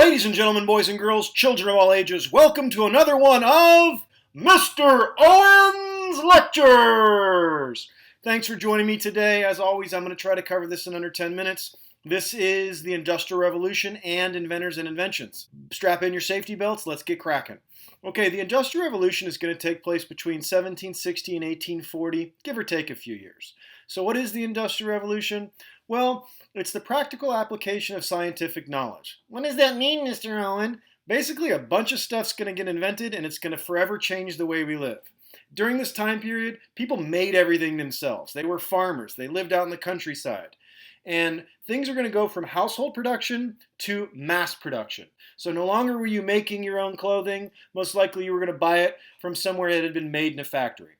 Ladies and gentlemen, boys and girls, children of all ages, welcome to another one of Mr. Owen's Lectures! Thanks for joining me today. As always, I'm going to try to cover this in under 10 minutes. This is the Industrial Revolution and inventors and inventions. Strap in your safety belts, let's get cracking. Okay, the Industrial Revolution is going to take place between 1760 and 1840, give or take a few years. So what is the Industrial Revolution? Well, it's the practical application of scientific knowledge. What does that mean, Mr. Owen? Basically, a bunch of stuff's going to get invented and it's going to forever change the way we live. During this time period, people made everything themselves. They were farmers. They lived out in the countryside. And things are going to go from household production to mass production. So no longer were you making your own clothing. Most likely you were going to buy it from somewhere that had been made in a factory.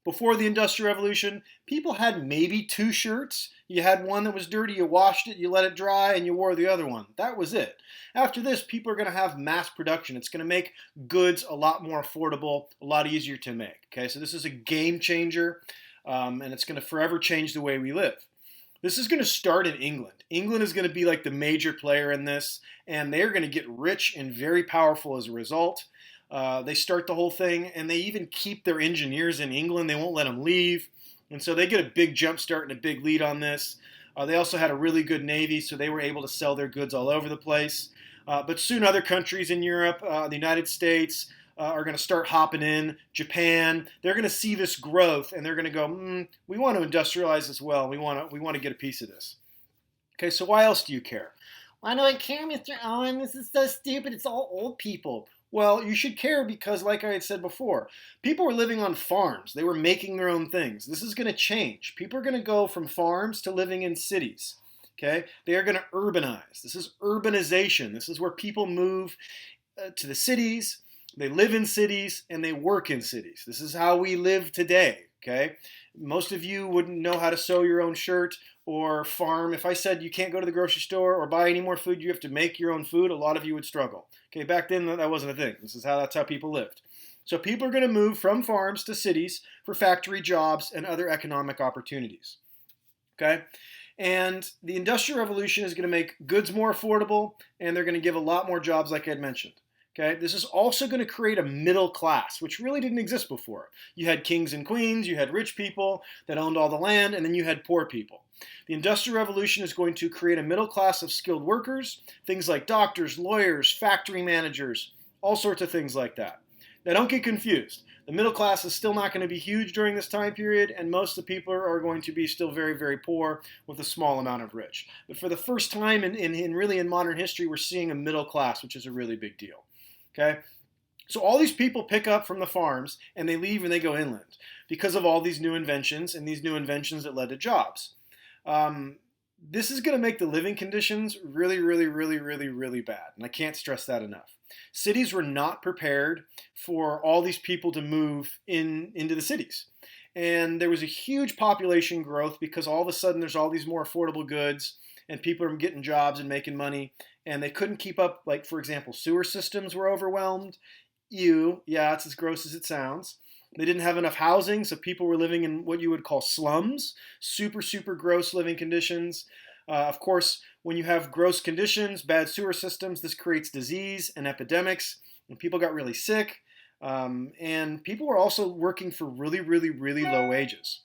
Before the Industrial Revolution, people had maybe two shirts. You had one that was dirty, you washed it, you let it dry, and you wore the other one. That was it. After this, people are going to have mass production. It's going to make goods a lot more affordable, a lot easier to make. Okay, so this is a game changer, and it's going to forever change the way we live. This is going to start in England. England is going to be like the major player in this, and they're going to get rich and very powerful as a result. They start the whole thing, and they even keep their engineers in England. They won't let them leave. And so they get a big jump start and a big lead on this. They also had a really good navy, so they were able to sell their goods all over the place. But soon other countries in Europe, the United States, are going to start hopping in. Japan, they're going to see this growth, and they're going to go, we want to industrialize as well. We want to get a piece of this. Okay, so why else do you care? Why do I care, Mr. Owen? This is so stupid. It's all old people. Well, you should care because, like I had said before, people were living on farms. They were making their own things. This is going to change. People are going to go from farms to living in cities. Okay? They are going to urbanize. This is urbanization. This is where people move to the cities. They live in cities and they work in cities. This is how we live today. Okay? Most of you wouldn't know how to sew your own shirt or farm. If I said you can't go to the grocery store or buy any more food, you have to make your own food, a lot of you would struggle. Okay, back then that wasn't a thing. That's how people lived. So people are going to move from farms to cities for factory jobs and other economic opportunities. Okay? And the Industrial Revolution is going to make goods more affordable, and they're going to give a lot more jobs like I had mentioned. Okay? This is also going to create a middle class, which really didn't exist before. You had kings and queens, you had rich people that owned all the land, and then you had poor people. The Industrial Revolution is going to create a middle class of skilled workers, things like doctors, lawyers, factory managers, all sorts of things like that. Now don't get confused. The middle class is still not going to be huge during this time period, and most of the people are going to be still very, very poor with a small amount of rich. But for the first time in modern history, we're seeing a middle class, which is a really big deal. Okay? So all these people pick up from the farms, and they leave and they go inland because of all these new inventions and these new inventions that led to jobs. This is going to make the living conditions really, really, really, really, really bad. And I can't stress that enough. Cities were not prepared for all these people to move into the cities. And there was a huge population growth because all of a sudden there's all these more affordable goods and people are getting jobs and making money. And they couldn't keep up, like, for example, sewer systems were overwhelmed. Yeah, it's as gross as it sounds. They didn't have enough housing, so people were living in what you would call slums, super, super gross living conditions. Of course, when you have gross conditions, bad sewer systems, this creates disease and epidemics, and people got really sick. And people were also working for really, really, really low wages.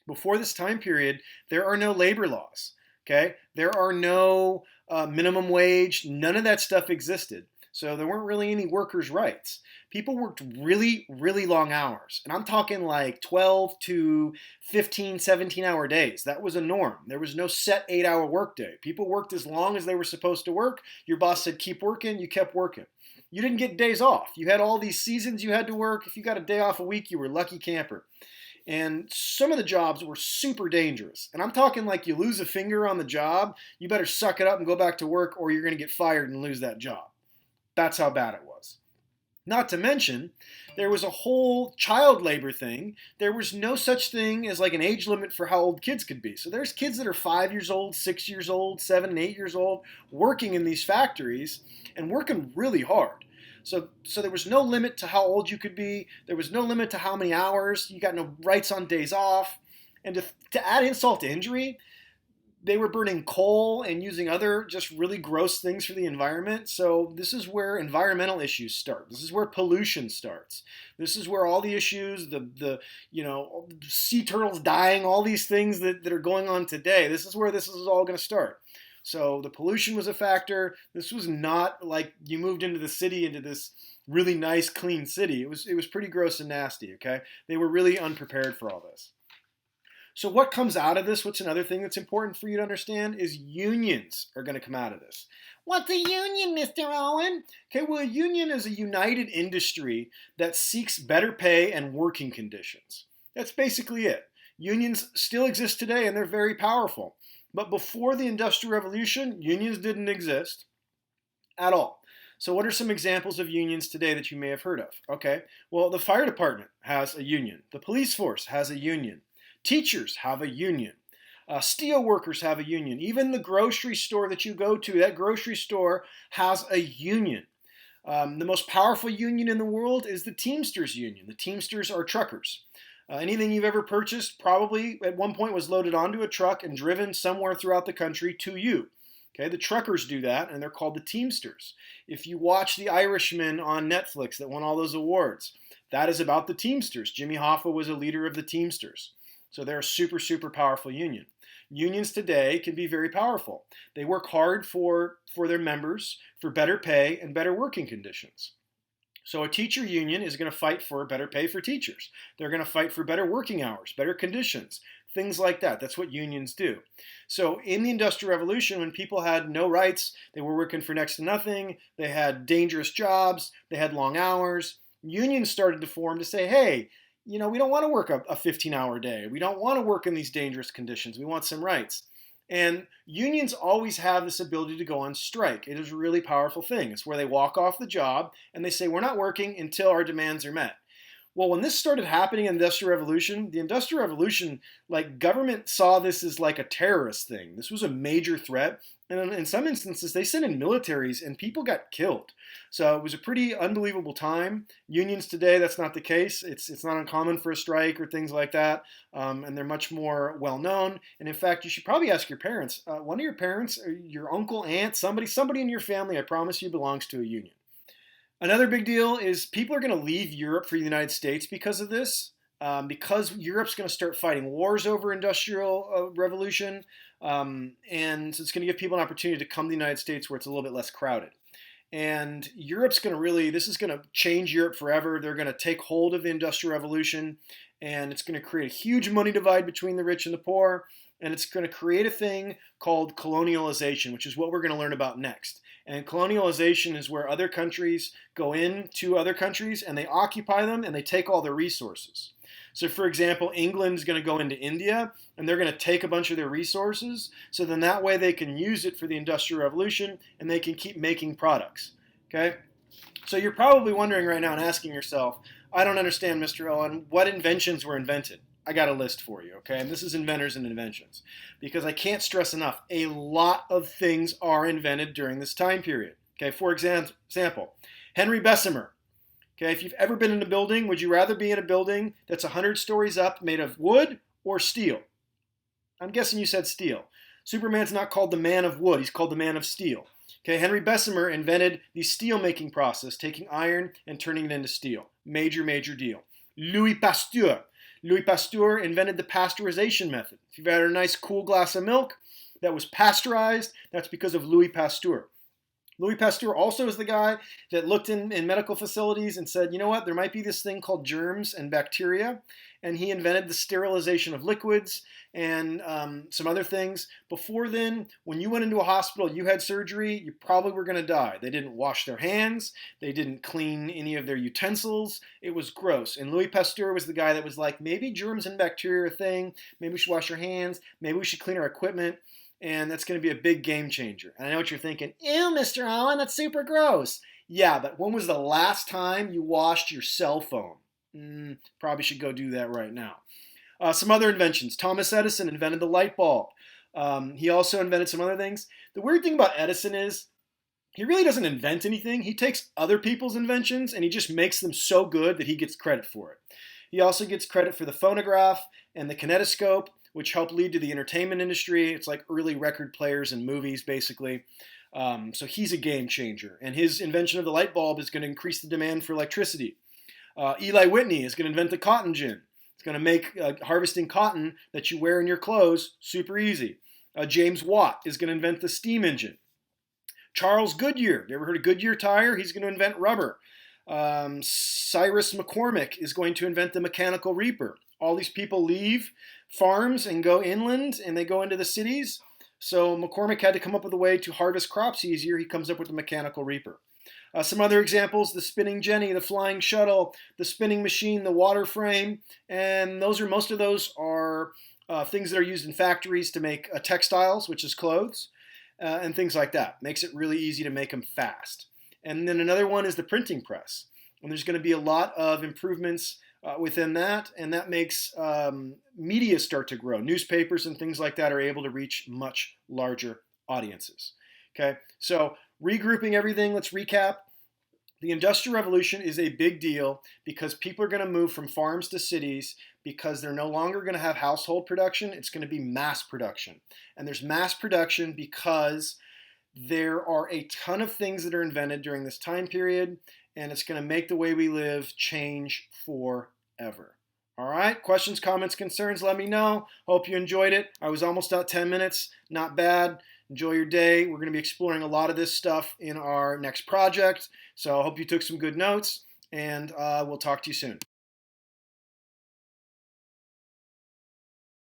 Before this time period, there are no labor laws. Okay? There are no minimum wage. None of that stuff existed. So there weren't really any workers' rights. People worked really, really long hours. And I'm talking like 12 to 15, 17-hour days. That was a norm. There was no set 8-hour workday. People worked as long as they were supposed to work. Your boss said, keep working. You kept working. You didn't get days off. You had all these seasons you had to work. If you got a day off a week, you were a lucky camper. And some of the jobs were super dangerous. And I'm talking like you lose a finger on the job, you better suck it up and go back to work or you're going to get fired and lose that job. That's how bad it was. Not to mention, there was a whole child labor thing. There was no such thing as like an age limit for how old kids could be. So there's kids that are 5 years old, 6 years old, 7 and 8 years old, working in these factories and working really hard. So there was no limit to how old you could be. There was no limit to how many hours. You got no rights on days off. And to add insult to injury, they were burning coal and using other just really gross things for the environment. So this is where environmental issues start. This is where pollution starts. This is where all the issues, the sea turtles dying, all these things that are going on today. This is where this is all going to start. So the pollution was a factor. This was not like you moved into the city, into this really nice, clean city. It was pretty gross and nasty. Okay, they were really unprepared for all this. So what comes out of this, what's another thing that's important for you to understand, is unions are going to come out of this. What's a union, Mr. Owen? Okay, well, a union is a united industry that seeks better pay and working conditions. That's basically it. Unions still exist today and they're very powerful. But before the Industrial Revolution, unions didn't exist at all. So what are some examples of unions today that you may have heard of? Okay, well, the fire department has a union. The police force has a union. Teachers have a union. Steel workers have a union. Even the grocery store that you go to, that grocery store has a union. The most powerful union in the world is the Teamsters Union. The Teamsters are truckers. Anything you've ever purchased probably at one point was loaded onto a truck and driven somewhere throughout the country to you. Okay, the truckers do that, and they're called the Teamsters. If you watch The Irishman on Netflix that won all those awards, that is about the Teamsters. Jimmy Hoffa was a leader of the Teamsters. So they're a super, super powerful union. Unions today can be very powerful. They work hard for their members for better pay and better working conditions. So a teacher union is going to fight for better pay for teachers. They're going to fight for better working hours, better conditions, things like that. That's what unions do. So in the Industrial Revolution, when people had no rights, they were working for next to nothing, they had dangerous jobs, they had long hours, unions started to form to say, hey, we don't want to work a 15-hour day. We don't want to work in these dangerous conditions. We want some rights. And unions always have this ability to go on strike. It is a really powerful thing. It's where they walk off the job and they say, we're not working until our demands are met. Well, when this started happening in the Industrial Revolution, like government saw this as like a terrorist thing. This was a major threat. And in some instances, they sent in militaries and people got killed. So it was a pretty unbelievable time. Unions today, that's not the case. It's not uncommon for a strike or things like that. And they're much more well known. And in fact, you should probably ask your parents. One of your parents, or your uncle, aunt, somebody in your family, I promise you, belongs to a union. Another big deal is people are going to leave Europe for the United States because of this. Because Europe's going to start fighting wars over Industrial Revolution. And so it's going to give people an opportunity to come to the United States where it's a little bit less crowded. And Europe's going to this is going to change Europe forever. They're going to take hold of the Industrial Revolution, and it's going to create a huge money divide between the rich and the poor. And it's going to create a thing called colonialization, which is what we're going to learn about next. And colonialization is where other countries go into other countries and they occupy them and they take all their resources. So for example, England's going to go into India and they're going to take a bunch of their resources. So then that way they can use it for the Industrial Revolution and they can keep making products. Okay? So you're probably wondering right now and asking yourself, I don't understand, Mr. Owen, what inventions were invented? I got a list for you, okay? And this is inventors and inventions. Because I can't stress enough, a lot of things are invented during this time period. Okay, for example, Henry Bessemer. Okay, if you've ever been in a building, would you rather be in a building that's 100 stories up made of wood or steel? I'm guessing you said steel. Superman's not called the man of wood, he's called the man of steel. Okay, Henry Bessemer invented the steel making process, taking iron and turning it into steel. Major, major deal. Louis Pasteur. Louis Pasteur invented the pasteurization method. If you've had a nice cool glass of milk that was pasteurized, that's because of Louis Pasteur. Louis Pasteur also is the guy that looked in medical facilities and said, you know what, there might be this thing called germs and bacteria, and he invented the sterilization of liquids and some other things. Before then, when you went into a hospital, you had surgery, you probably were going to die. They didn't wash their hands, they didn't clean any of their utensils, it was gross. And Louis Pasteur was the guy that was like, maybe germs and bacteria are a thing, maybe we should wash our hands, maybe we should clean our equipment. And that's going to be a big game changer. And I know what you're thinking. Ew, Mr. Owen, that's super gross. Yeah, but when was the last time you washed your cell phone? Probably should go do that right now. Some other inventions. Thomas Edison invented the light bulb. He also invented some other things. The weird thing about Edison is he really doesn't invent anything. He takes other people's inventions and he just makes them so good that he gets credit for it. He also gets credit for the phonograph and the kinetoscope, which helped lead to the entertainment industry. It's like early record players and movies, basically. So he's a game changer. And his invention of the light bulb is going to increase the demand for electricity. Eli Whitney is going to invent the cotton gin. It's going to make harvesting cotton that you wear in your clothes super easy. James Watt is going to invent the steam engine. Charles Goodyear, you ever heard of Goodyear tire? He's going to invent rubber. Cyrus McCormick is going to invent the mechanical reaper. All these people leave farms and go inland, and they go into the cities. So McCormick had to come up with a way to harvest crops easier. He comes up with the mechanical reaper. Some other examples: the spinning jenny, the flying shuttle, the spinning machine, the water frame, and most of those are things that are used in factories to make textiles, which is clothes, and things like that. Makes it really easy to make them fast. And then another one is the printing press, and there's going to be a lot of improvements within that, and that makes media start to grow. Newspapers and things like that are able to reach much larger audiences. Okay, so regrouping everything, let's recap. The Industrial Revolution is a big deal because people are going to move from farms to cities because they're no longer going to have household production. It's going to be mass production. And there's mass production because there are a ton of things that are invented during this time period, and it's going to make the way we live change forever. All right, questions, comments, concerns, let me know. Hope you enjoyed it. I was almost out 10 minutes. Not bad. Enjoy your day. We're going to be exploring a lot of this stuff in our next project. So I hope you took some good notes, and we'll talk to you soon.